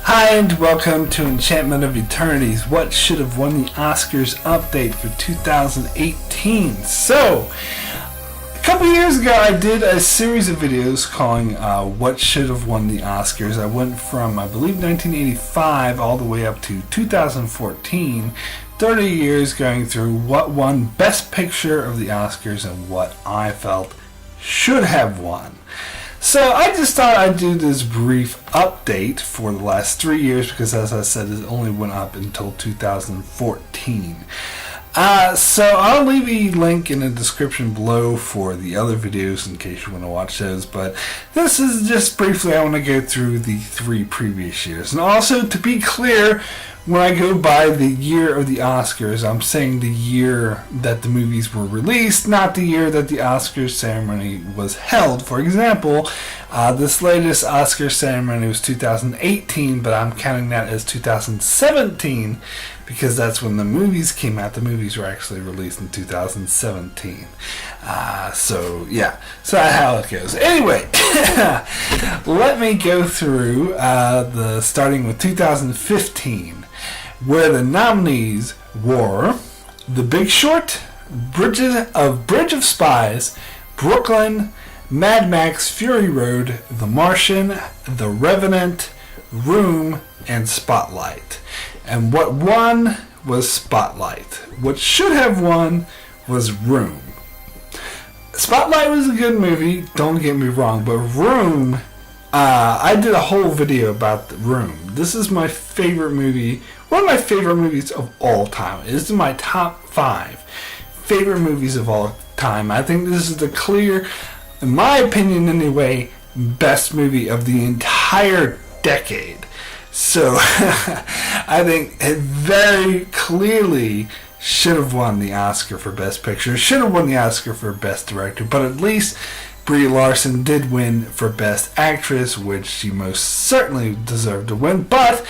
Hi and welcome to Enchantment of Eternity's What Should Have Won the Oscars update for 2018. So, a couple years ago I did a series of videos calling What Should Have Won the Oscars. I went from, I believe, 1985 all the way up to 2014. 30 years going through what won Best Picture of the Oscars and what I felt should have won. So I just thought I'd do this brief update for the last 3 years because, as I said, it only went up until 2014. So I'll leave a link in the description below for the other videos in case you want to watch those. But this is just briefly, I want to go through the 3 previous years. And also, to be clear, when I go by the year of the Oscars, I'm saying the year that the movies were released, not the year that the Oscars ceremony was held. For example, this latest Oscar ceremony was 2018, but I'm counting that as 2017 because that's when the movies came out. The movies were actually released in 2017. So that's how it goes. Anyway, let me go through starting with 2015. Where the nominees were The Big Short, Bridge of Spies, Brooklyn, Mad Max Fury Road, The Martian, The Revenant, Room, and Spotlight. And what won was Spotlight. What should have won was Room. Spotlight was a good movie, don't get me wrong, but Room, I did a whole video about The Room. This is my favorite movie. One of my favorite movies of all time. This is my top 5 favorite movies of all time. I think this is the clear, in my opinion anyway, best movie of the entire decade. So I think it very clearly should have won the Oscar for Best Picture, should have won the Oscar for Best Director, but at least Brie Larson did win for Best Actress, which she most certainly deserved to win. But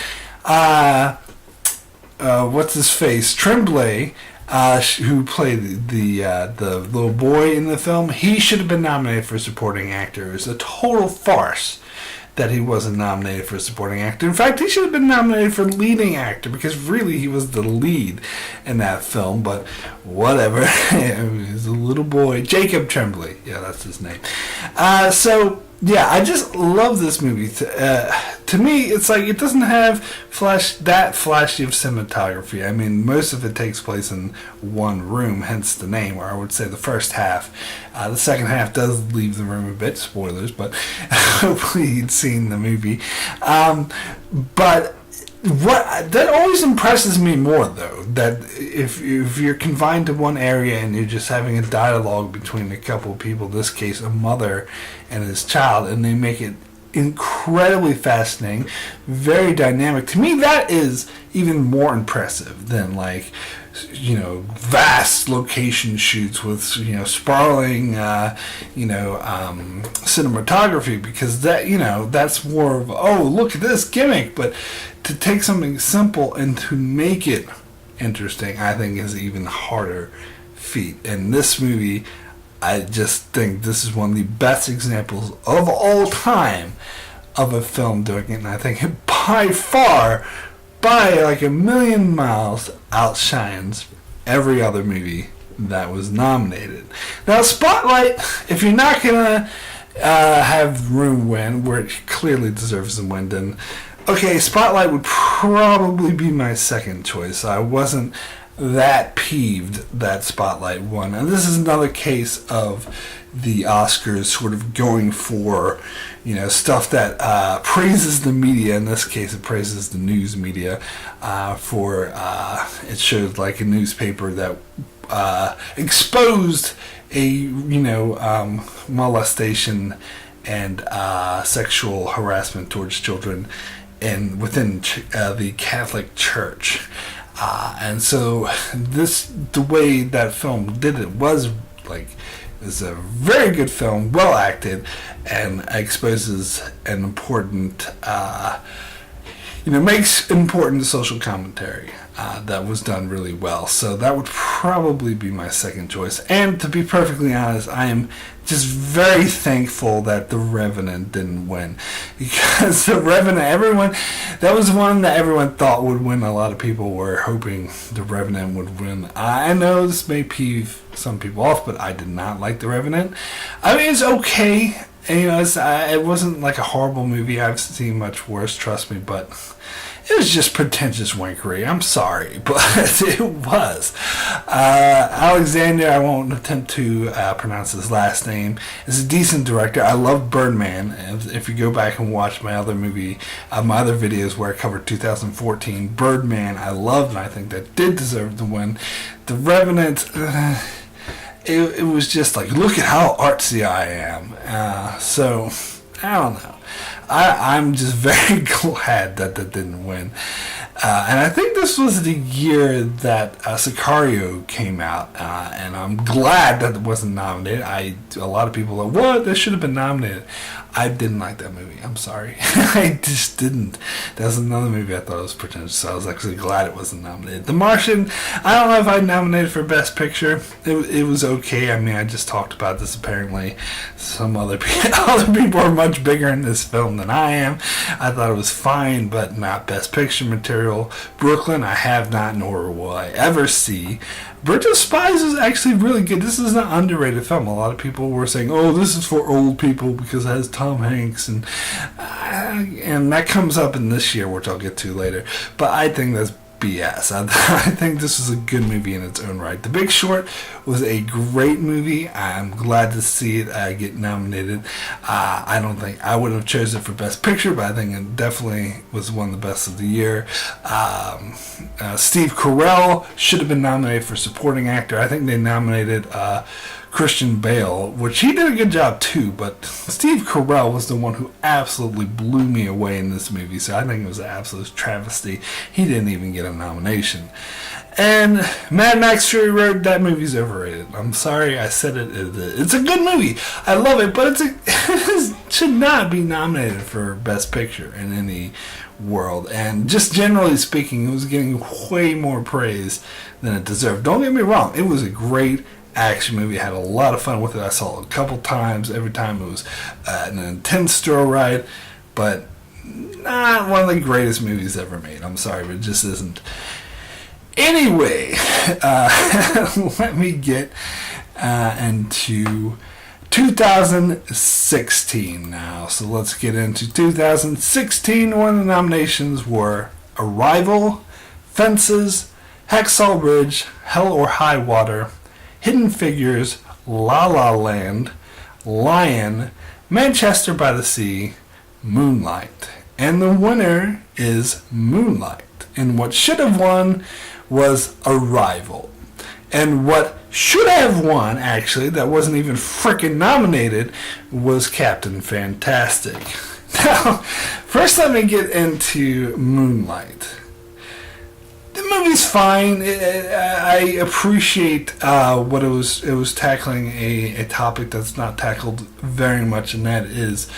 what's his face, Tremblay, who played the little boy in the film, he should have been nominated for supporting actor. It was a total farce that he wasn't nominated for supporting actor. In fact, he should have been nominated for leading actor because really he was the lead in that film, but whatever. He was a little boy. Jacob Tremblay. Yeah, that's his name. I just love this movie. To me, it's like it doesn't have that flashy of cinematography. I mean, most of it takes place in one room, hence the name, or I would say the first half. The second half does leave the room a bit. Spoilers, but hopefully you'd seen the movie. But what that always impresses me more, though, that if you're confined to one area and you're just having a dialogue between a couple of people, in this case a mother and his child, and they make it incredibly fascinating, very dynamic. To me, that is even more impressive than vast location shoots with sprawling cinematography, because that's more of, oh, look at this gimmick. But to take something simple and to make it interesting, I think is an even harder feat. And this movie, I just think this is one of the best examples of all time of a film doing it, and I think it by far, by like a million miles, outshines every other movie that was nominated. Now, Spotlight, if you're not gonna have Room win, where it clearly deserves to win, then okay, Spotlight would probably be my second choice. I wasn't that peeved that Spotlight won. And this is another case of the Oscars sort of going for, stuff that praises the media. In this case, it praises the news media it showed like a newspaper that exposed a, molestation and sexual harassment towards children within the Catholic Church. And so the way that film did it was a very good film, well acted, and exposes an important makes important social commentary that was done really well. So that would probably be my second choice. And to be perfectly honest, I am just very thankful that The Revenant didn't win, because The Revenant, that was one that everyone thought would win. A lot of people were hoping The Revenant would win. I know this may peeve some people off, but I did not like The Revenant. I mean, it's okay. And, it wasn't like a horrible movie. I've seen much worse, trust me, but it was just pretentious wankery. I'm sorry, but it was. Alexander, I won't attempt to pronounce his last name, is a decent director. I love Birdman. If you go back and watch my other videos where I covered 2014, Birdman I loved, and I think that did deserve the win. The Revenant... It was just like, look at how artsy I am. So, I don't know. I'm just very glad that didn't win. And I think this was the year that Sicario came out. And I'm glad that it wasn't nominated. A lot of people are like, what? This should have been nominated. I didn't like that movie. I'm sorry. I just didn't. That was another movie I thought was pretentious, so I was actually glad it wasn't nominated. The Martian, I don't know if I'd nominated for Best Picture. It was okay. I mean, I just talked about this. Apparently, some other people are much bigger in this film than I am. I thought it was fine, but not Best Picture material. Brooklyn, I have not, nor will I ever see. Bridge of Spies is actually really good. This is an underrated film. A lot of people were saying, "Oh, this is for old people because it has Tom Hanks," and that comes up in this year, which I'll get to later. But I think that's BS. I think this is a good movie in its own right. The Big Short was a great movie. I'm glad to see it get nominated. I don't think I would have chosen it for Best Picture, but I think it definitely was one of the best of the year. Steve Carell should have been nominated for Supporting Actor. I think they nominated Christian Bale, which he did a good job too, but Steve Carell was the one who absolutely blew me away in this movie, so I think it was an absolute travesty. He didn't even get a nomination. And Mad Max Fury Road, that movie's overrated. I'm sorry, I said it. It's a good movie. I love it, but it should not be nominated for Best Picture in any world. And just generally speaking, it was getting way more praise than it deserved. Don't get me wrong, it was a great action movie. I had a lot of fun with it. I saw it a couple times. Every time it was an intense thrill ride, but not one of the greatest movies ever made. I'm sorry, but it just isn't. Anyway, let me get into 2016 now. So let's get into 2016. One of the nominations were Arrival, Fences, Hacksaw Ridge, Hell or High Water, Hidden Figures, La La Land, Lion, Manchester by the Sea, Moonlight. And the winner is Moonlight. And what should have won was Arrival. And what should have won, actually, that wasn't even frickin' nominated, was Captain Fantastic. Now, first let me get into Moonlight. The movie's fine. I appreciate what it was tackling a topic that's not tackled very much, and that is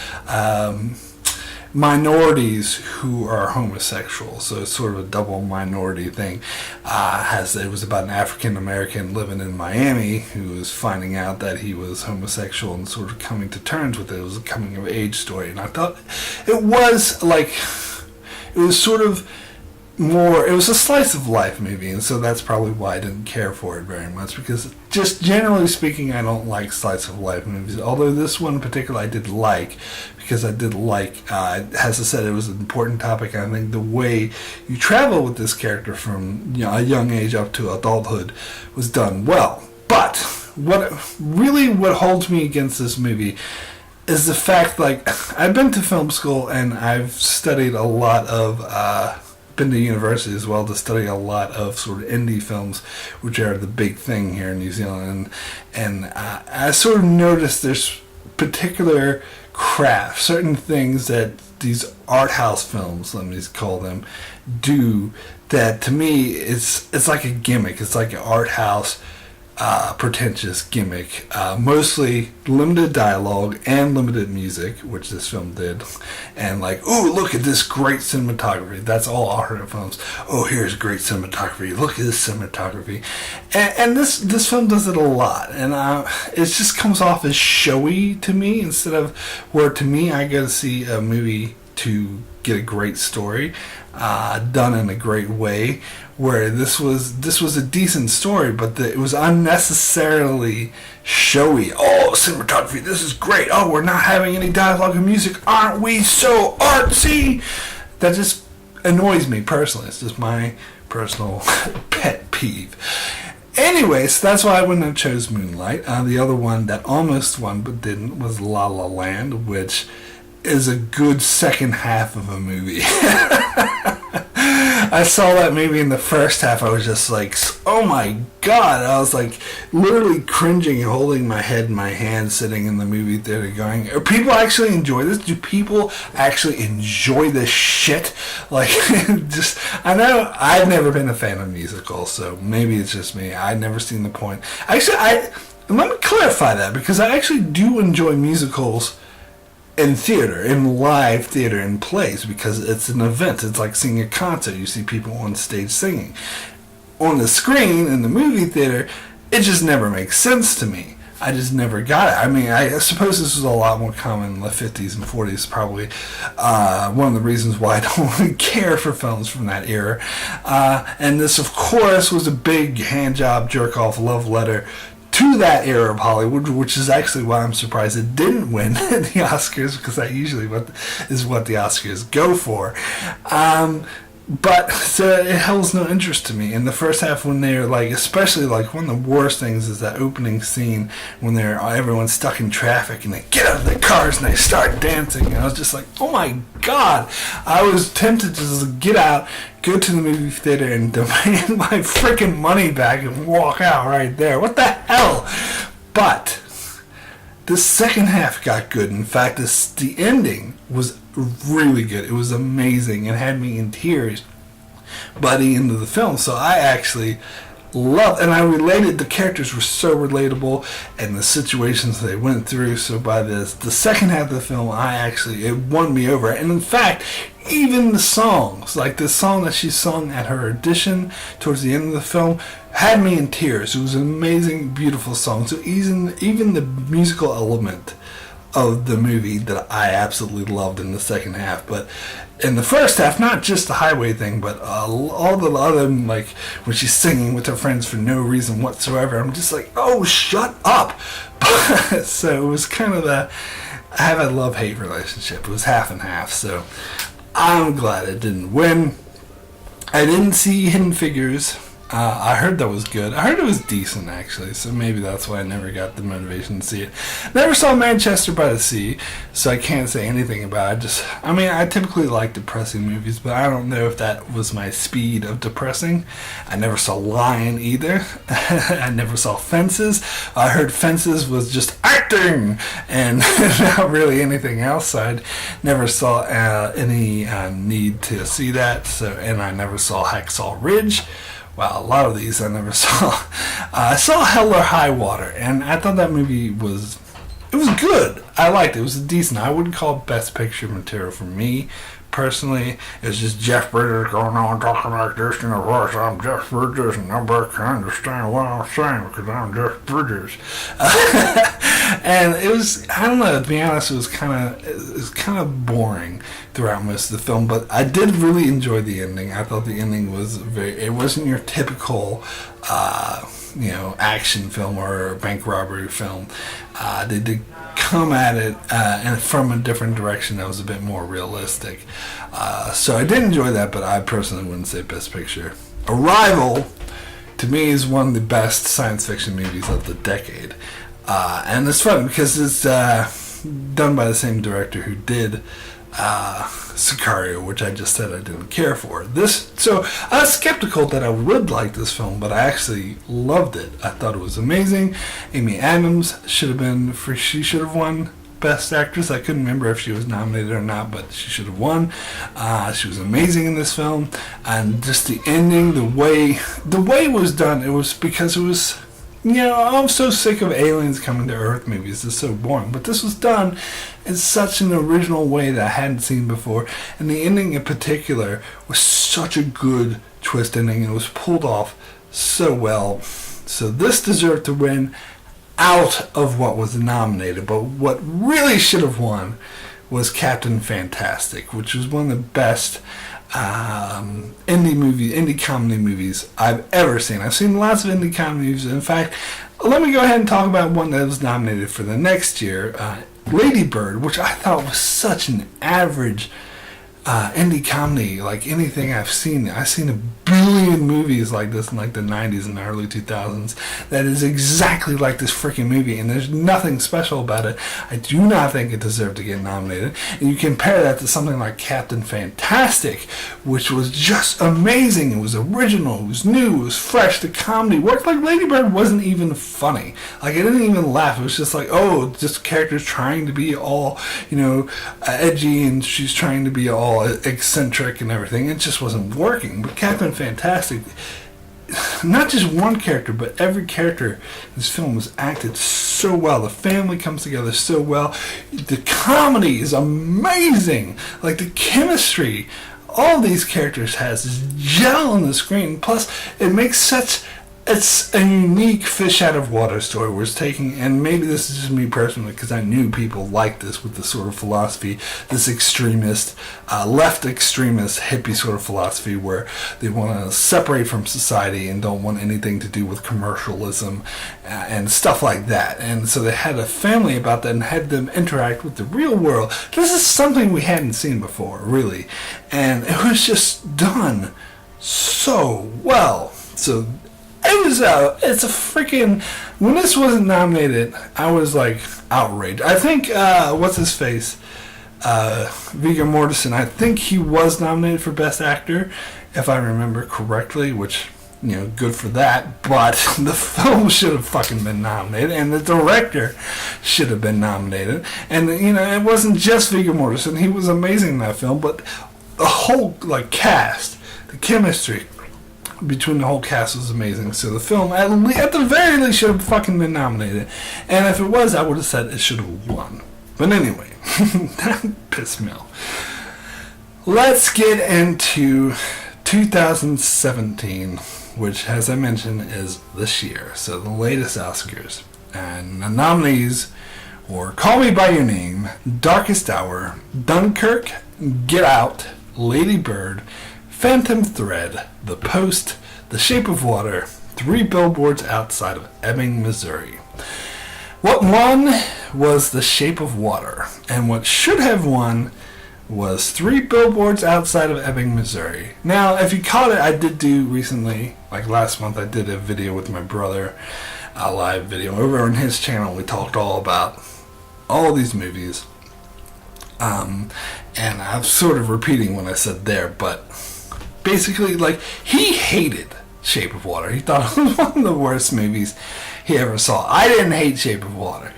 minorities who are homosexual. So it's sort of a double minority thing. It was about an African American living in Miami who was finding out that he was homosexual and sort of coming to terms with it. It was a coming of age story, and I thought it was sort of more, it was a slice of life movie, and so that's probably why I didn't care for it very much, because just generally speaking, I don't like slice of life movies, although this one in particular I did like, because I did like, as I said, it was an important topic. I think the way you travel with this character from a young age up to adulthood was done well. But what holds me against this movie is the fact, I've been to film school and I've studied a lot of been to university as well to study a lot of sort of indie films, which are the big thing here in New Zealand, and I sort of noticed there's particular craft, certain things that these art house films, let me call them, do, that to me it's like a gimmick. It's like an art house pretentious gimmick. Mostly limited dialogue and limited music, which this film did. And like, ooh, look at this great cinematography. That's all horror films. Oh, here's great cinematography. Look at this cinematography. And this film does it a lot. And it just comes off as showy to me, instead of where, to me, I go to see a movie to get a great story done in a great way, where this was a decent story, but it was unnecessarily showy. Oh, cinematography, this is great. Oh, we're not having any dialogue and music. Aren't we so artsy? That just annoys me personally. It's just my personal pet peeve. Anyways, that's why I wouldn't have chose Moonlight. The other one that almost won but didn't was La La Land, which is a good second half of a movie. I saw that movie in the first half. I was just like, oh my god. I was like literally cringing and holding my head in my hand sitting in the movie theater going, are people actually enjoy this? Do people actually enjoy this shit? Like, just, I know I've never been a fan of musicals, so maybe it's just me. I've never seen the point. Actually, let me clarify that, because I actually do enjoy musicals in theater, in live theater, in plays, because it's an event. It's like seeing a concert. You see people on stage singing. On the screen, in the movie theater, it just never makes sense to me. I just never got it. I mean, I suppose this was a lot more common in the 50s and 40s, probably one of the reasons why I don't really care for films from that era. And this, of course, was a big hand-job, jerk-off love letter to that era of Hollywood, which is actually why I'm surprised it didn't win the Oscars, because that usually is what the Oscars go for. But so it holds no interest to me. In the first half, when they're like, especially like one of the worst things is that opening scene when everyone's stuck in traffic and they get out of their cars and they start dancing. And I was just like, oh my god! I was tempted to just get out, go to the movie theater, and demand my freaking money back and walk out right there. What the hell? But the second half got good. In fact, the ending was really good. It was amazing and had me in tears by the end of the film. So I actually loved, and I related. The characters were so relatable, and the situations they went through. So by the second half of the film, it won me over. And in fact, even the songs, like the song that she sung at her audition towards the end of the film, had me in tears. It was an amazing, beautiful song. So even the musical element of the movie that I absolutely loved in the second half. But in the first half, not just the highway thing, but all the other, like when she's singing with her friends for no reason whatsoever, I'm just like, oh, shut up. So it was kind of I have a love-hate relationship. It was half and half. So I'm glad it didn't win. I didn't see Hidden Figures. I heard that was good. I heard it was decent, actually, so maybe that's why I never got the motivation to see it. Never saw Manchester by the Sea, so I can't say anything about it. I typically like depressing movies, but I don't know if that was my speed of depressing. I never saw Lion either. I never saw Fences. I heard Fences was just acting and not really anything else, so I never saw any need to see that. And I never saw Hacksaw Ridge. Wow, a lot of these I never saw. I saw Hell or High Water, and I thought that movie was good. I liked it. It was decent. I wouldn't call it Best Picture material for me, personally. It's just Jeff Bridges going on talking like this in a voice. I'm Jeff Bridges, and nobody can understand what I'm saying because I'm Jeff Bridges. And it was, I don't know, to be honest, it was kind of boring throughout most of the film, but I did really enjoy the ending. I thought the ending was it wasn't your typical action film or bank robbery film. They did come at it and from a different direction that was a bit more realistic. So I did enjoy that, but I personally wouldn't say Best Picture. Arrival, to me, is one of the best science fiction movies of the decade. And it's funny because it's done by the same director who did Sicario, which I just said I didn't care for. So I was skeptical that I would like this film, but I actually loved it. I thought it was amazing. Amy Adams she should have won Best Actress. I couldn't remember if she was nominated or not, but she should have won. She was amazing in this film, and just the ending, the way it was done, it was because it was I'm so sick of aliens coming to Earth movies. It's so boring. But this was done in such an original way that I hadn't seen before. And the ending in particular was such a good twist ending. And it was pulled off so well. So this deserved to win out of what was nominated. But what really should have won was Captain Fantastic, which was one of the best indie comedy movies I've ever seen. I've seen lots of indie comedy movies. In fact, let me go ahead and talk about one that was nominated for the next year, Lady Bird, which I thought was such an average indie comedy, like anything I've seen. I've seen a billion movies like this in like the 90s and the early 2000s that is exactly like this freaking movie, and there's nothing special about it. I do not think it deserved to get nominated. And you compare that to something like Captain Fantastic, which was just amazing. It was original, it was new, it was fresh. The comedy worked. Like Lady Bird wasn't even funny. Like I didn't even laugh. It was just like, oh, just characters trying to be all, edgy, and she's trying to be all eccentric and everything. It just wasn't working. But Captain Fantastic, not just one character, but every character in this film was acted so well. The family comes together so well. The comedy is amazing. Like the chemistry, all these characters has this gel on the screen. Plus, it makes it's a unique fish out of water story where it's taking, and maybe this is just me personally because I knew people like this with this sort of philosophy, this extremist, left extremist hippie sort of philosophy where they want to separate from society and don't want anything to do with commercialism and stuff like that. And so they had a family about that and had them interact with the real world. This is something we hadn't seen before, really. And it was just done so well. So it's a freaking, when this wasn't nominated, I was like outraged. I think, what's his face? Viggo Mortensen, I think he was nominated for Best Actor, if I remember correctly, which, good for that, but the film should have fucking been nominated, and the director should have been nominated, and, it wasn't just Viggo Mortensen, he was amazing in that film, but the whole, cast, the chemistry between the whole cast was amazing. So the film, at the very least, should have fucking been nominated. And if it was, I would have said it should have won. But anyway, that pissed me off. Let's get into 2017, which, as I mentioned, is this year. So the latest Oscars. And the nominees were Call Me By Your Name, Darkest Hour, Dunkirk, Get Out, Lady Bird, Phantom Thread, The Post, The Shape of Water, 3 Billboards Outside of Ebbing, Missouri. What won was The Shape of Water, and what should have won was 3 Billboards Outside of Ebbing, Missouri. Now, if you caught it, I did do recently, like last month, I did a video with my brother, a live video over on his channel. We talked all about all these movies, and I'm sort of repeating what I said there, but basically, he hated Shape of Water. He thought it was one of the worst movies he ever saw. I didn't hate Shape of Water.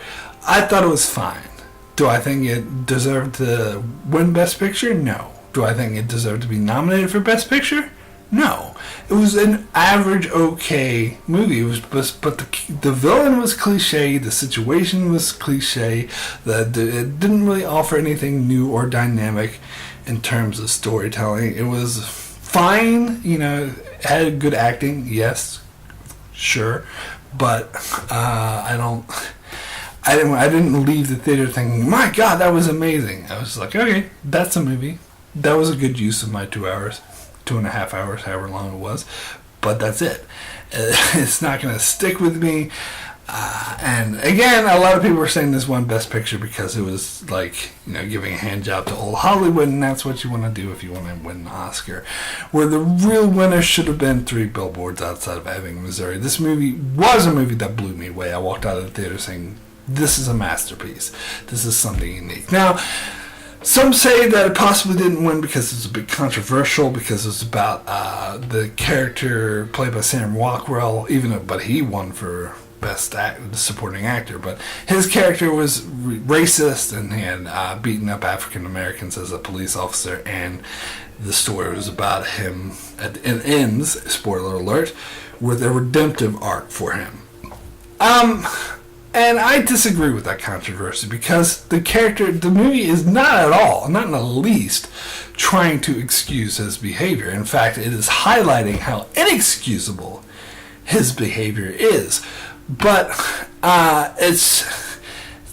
I thought it was fine. Do I think it deserved to win Best Picture? No. Do I think it deserved to be nominated for Best Picture? No. It was an average, okay movie. But the villain was cliche. The situation was cliche. It didn't really offer anything new or dynamic in terms of storytelling. It was fine, had good acting, yes, sure, but I didn't leave the theater thinking, my God, that was amazing. I was like, okay, that's a movie. That was a good use of my 2 hours, 2.5 hours, however long it was, but that's it. It's not going to stick with me. And again, a lot of people were saying this won Best Picture because it was giving a hand job to old Hollywood, and that's what you want to do if you want to win an Oscar. Where the real winner should have been 3 Billboards Outside of Ebbing, Missouri. This movie was a movie that blew me away. I walked out of the theater saying, this is a masterpiece. This is something unique. Now, some say that it possibly didn't win because it's a bit controversial, because it's about the character played by Sam Rockwell, but he won for Best Supporting Actor, but his character was racist and he had beaten up African Americans as a police officer, and the story was about him. It ends, spoiler alert, with a redemptive arc for him. And I disagree with that controversy because the movie is not at all, not in the least, trying to excuse his behavior. In fact, it is highlighting how inexcusable his behavior is. But it's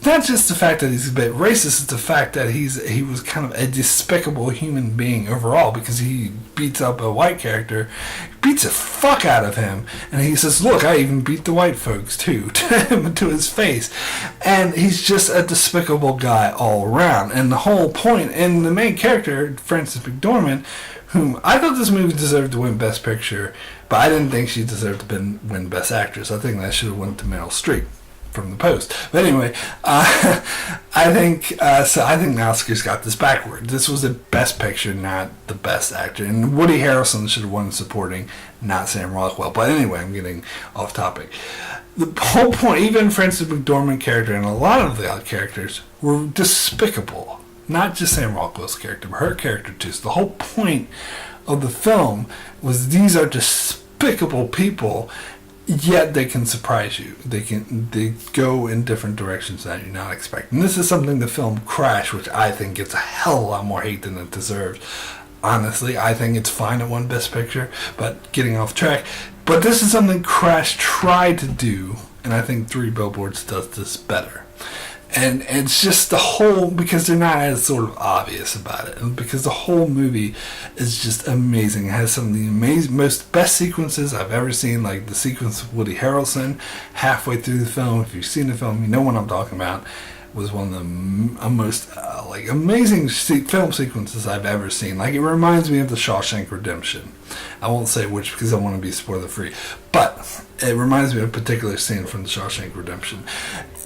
not just the fact that he's a bit racist, it's the fact that he was kind of a despicable human being overall, because he beats up a white character, beats the fuck out of him, and he says, look, I even beat the white folks too, to his face. And he's just a despicable guy all around. And the whole point, and the main character, Frances McDormand, whom I thought this movie deserved to win Best Picture, but I didn't think she deserved to win Best Actress. I think that should have went to Meryl Streep from The Post. But anyway, I think the Oscars got this backward. This was the Best Picture, not the Best Actor. And Woody Harrelson should have won supporting, not Sam Rockwell. But anyway, I'm getting off topic. The whole point, even Frances McDormand character and a lot of the other characters were despicable. Not just Sam Rockwell's character, but her character too. So the whole point of the film was these are despicable people, yet they can surprise you. They go in different directions that you're not expecting. This is something the film Crash, which I think gets a hell of a lot more hate than it deserves. Honestly, I think it's fine it won Best Picture, but getting off track. But this is something Crash tried to do, and I think Three Billboards does this better. And it's just the whole, because they're not as sort of obvious about it, and because the whole movie is just amazing. It has some of the most best sequences I've ever seen, like the sequence of Woody Harrelson halfway through the film. If you've seen the film, you know what I'm talking about. It was one of the most amazing film sequences I've ever seen. Like, it reminds me of The Shawshank Redemption. I won't say which because I want to be spoiler free, but it reminds me of a particular scene from The Shawshank Redemption.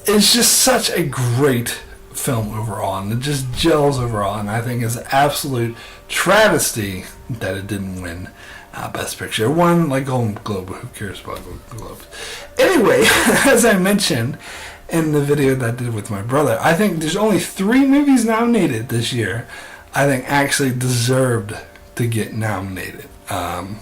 It's just such a great film overall, and it just gels overall, and I think it's an absolute travesty that it didn't win Best Picture. It won like Golden Globe, but who cares about Golden Globe? Anyway, as I mentioned in the video that I did with my brother, I think there's only 3 movies nominated this year I think actually deserved to get nominated. And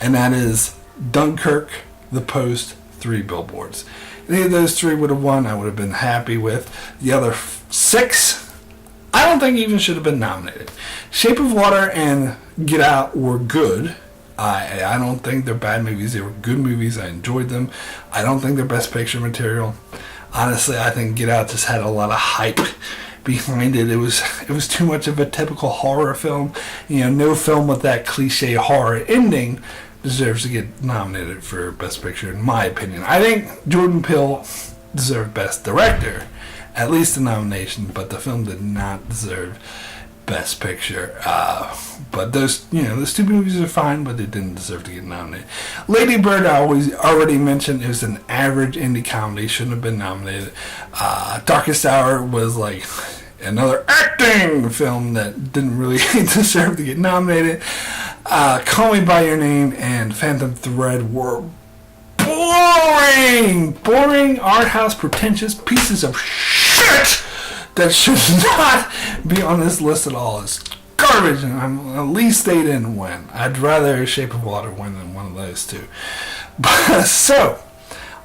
that is Dunkirk, The Post, Three Billboards. Any of those 3 would have won, I would have been happy with. The other 6, I don't think even should have been nominated. Shape of Water and Get Out were good. I don't think they're bad movies. They were good movies. I enjoyed them. I don't think they're Best Picture material. Honestly, I think Get Out just had a lot of hype behind it. It was too much of a typical horror film. You know, no film with that cliche horror ending deserves to get nominated for Best Picture, in my opinion. I think Jordan Peele deserved Best Director, at least a nomination, but the film did not deserve Best Picture. But those 2 movies are fine, but they didn't deserve to get nominated. Lady Bird, I already mentioned, it was an average indie comedy, shouldn't have been nominated. Darkest Hour was like another acting film that didn't really deserve to get nominated. Call Me By Your Name and Phantom Thread were boring art house pretentious pieces of shit that should not be on this list at all. It's garbage, and at least they didn't win. I'd rather Shape of Water win than one of those 2. But, so,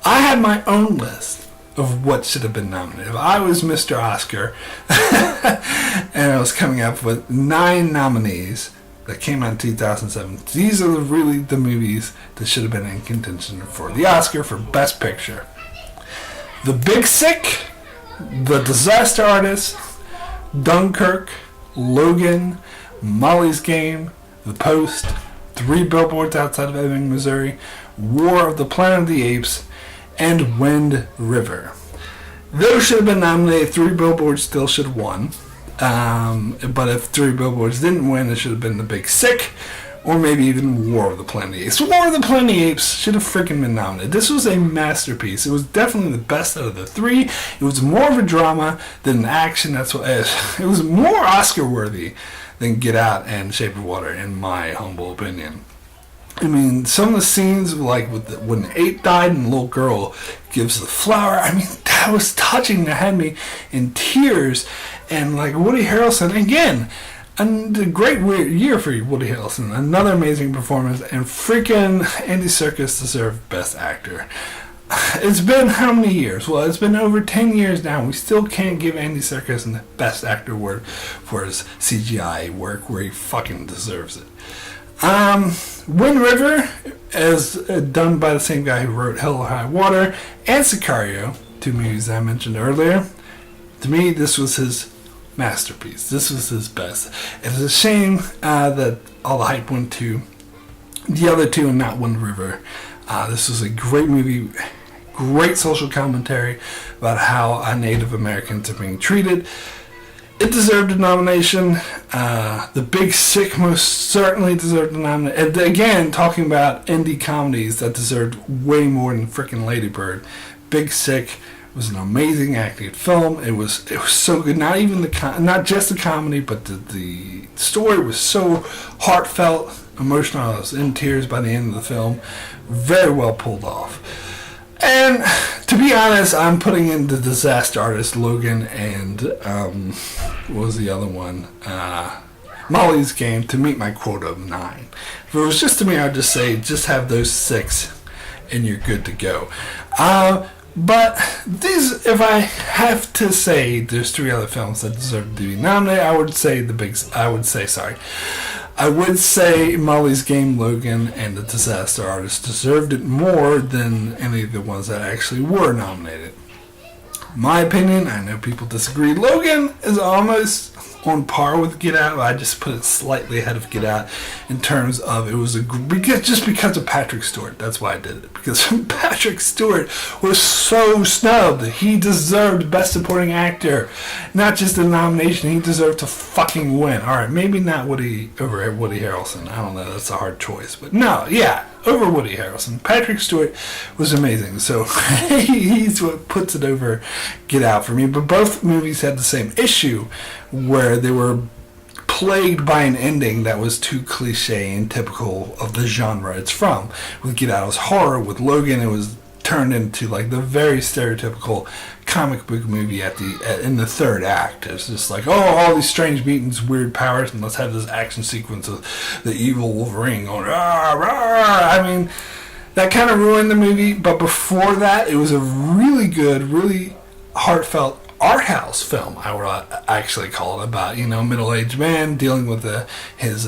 I had my own list of what should have been nominated. If I was Mr. Oscar, and I was coming up with 9 nominees that came out in 2007, these are really the movies that should have been in contention for the Oscar for Best Picture. The Big Sick, The Disaster Artist, Dunkirk, Logan, Molly's Game, The Post, Three Billboards Outside of Ebbing, Missouri, War of the Planet of the Apes, and Wind River. Those should have been nominated. Three Billboards still should have won. But if Three Billboards didn't win, it should have been The Big Sick, or maybe even War of the Planet of the Apes. War of the Planet of the Apes should have freaking been nominated. This was a masterpiece. It was definitely the best out of the 3. It was more of a drama than an action. That's what it was more Oscar-worthy than Get Out and Shape of Water, in my humble opinion. I mean, some of the scenes, like when the ape died and the little girl gives the flower, I mean, that was touching. That had me in tears. And like Woody Harrelson, again, a great year for Woody Harrelson. Another amazing performance. And freaking Andy Serkis deserved Best Actor. it's been how many years? Well, it's been over 10 years now. We still can't give Andy Serkis the Best Actor award for his CGI work where he fucking deserves it. Wind River is done by the same guy who wrote Hell or High Water and Sicario, two movies I mentioned earlier. To me, this was his masterpiece. This was his best. It's a shame that all the hype went to the other two and not Wind River. This was a great movie, great social commentary about how Native Americans are being treated. It deserved a nomination. The Big Sick most certainly deserved a nomination. And again, talking about indie comedies that deserved way more than frickin' Lady Bird. Big Sick was an amazing acting film. It was so good. Not even not just the comedy, but the story was so heartfelt, emotional. I was in tears by the end of the film. Very well pulled off. And to be honest, I'm putting in the Disaster Artist Logan and what was the other one? Molly's Game to meet my quota of 9. If it was just to me, I'd just say just have those 6 and you're good to go. But these, if I have to say, there's 3 other films that deserve to be nominated. I would say Molly's Game, Logan, and The Disaster Artist deserved it more than any of the ones that actually were nominated. My opinion, I know people disagree. Logan is almost on par with Get Out. I just put it slightly ahead of Get Out in terms of because of Patrick Stewart. That's why I did it, because Patrick Stewart was so snubbed. He deserved Best Supporting Actor, not just a nomination. He deserved to fucking win. All right, maybe not over Woody Harrelson. I don't know. That's a hard choice, but no, yeah, over Woody Harrelson. Patrick Stewart was amazing, so he's what puts it over Get Out for me. But both movies had the same issue, where they were plagued by an ending that was too cliche and typical of the genre it's from. With Get Out, it was horror. With Logan, it was turned into like the very stereotypical comic book movie in the third act. It's just like, oh, all these strange mutants, weird powers, and let's have this action sequence of the evil Wolverine going, rah, rah. I mean, that kind of ruined the movie. But before that, it was a really good, really heartfelt art house film, I would actually call it, about middle-aged man dealing with his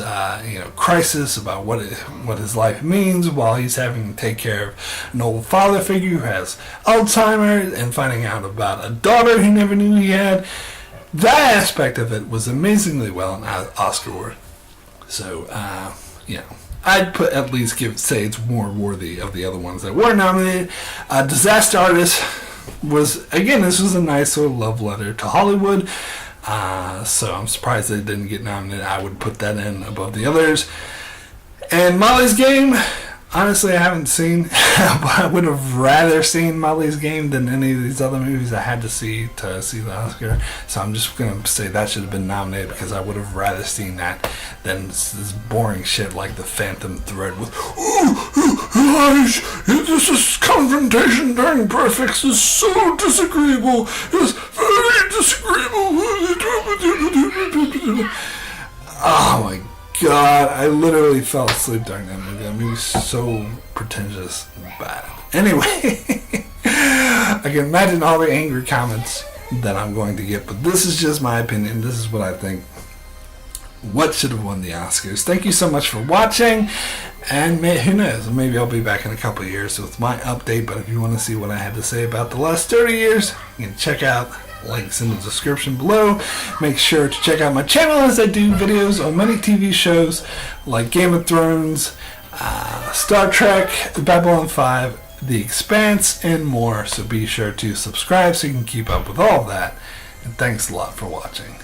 crisis about what his life means while he's having to take care of an old father figure who has Alzheimer's and finding out about a daughter he never knew he had. That aspect of it was amazingly well and Oscar worthy. So I'd say it's more worthy of the other ones that were nominated. Disaster Artist this was a nice sort of love letter to Hollywood, so I'm surprised they didn't get nominated. I would put that in above the others. And Molly's Game, honestly, I haven't seen, but I would have rather seen Molly's Game than any of these other movies I had to see the Oscar. So I'm just going to say that should have been nominated, because I would have rather seen that than this boring shit like The Phantom Thread with, this is confrontation during prefix is so disagreeable. It's very disagreeable. Oh my God, I literally fell asleep during that movie. That movie was so pretentious and bad. Anyway, I can imagine all the angry comments that I'm going to get, but this is just my opinion. This is what I think. What should have won the Oscars? Thank you so much for watching, and who knows, maybe I'll be back in a couple of years with my update. But if you want to see what I had to say about the last 30 years, you can check out links in the description below. Make sure to check out my channel, as I do videos on many TV shows like Game of Thrones, Star Trek, Babylon 5, The Expanse, and more. So be sure to subscribe so you can keep up with all of that. And thanks a lot for watching.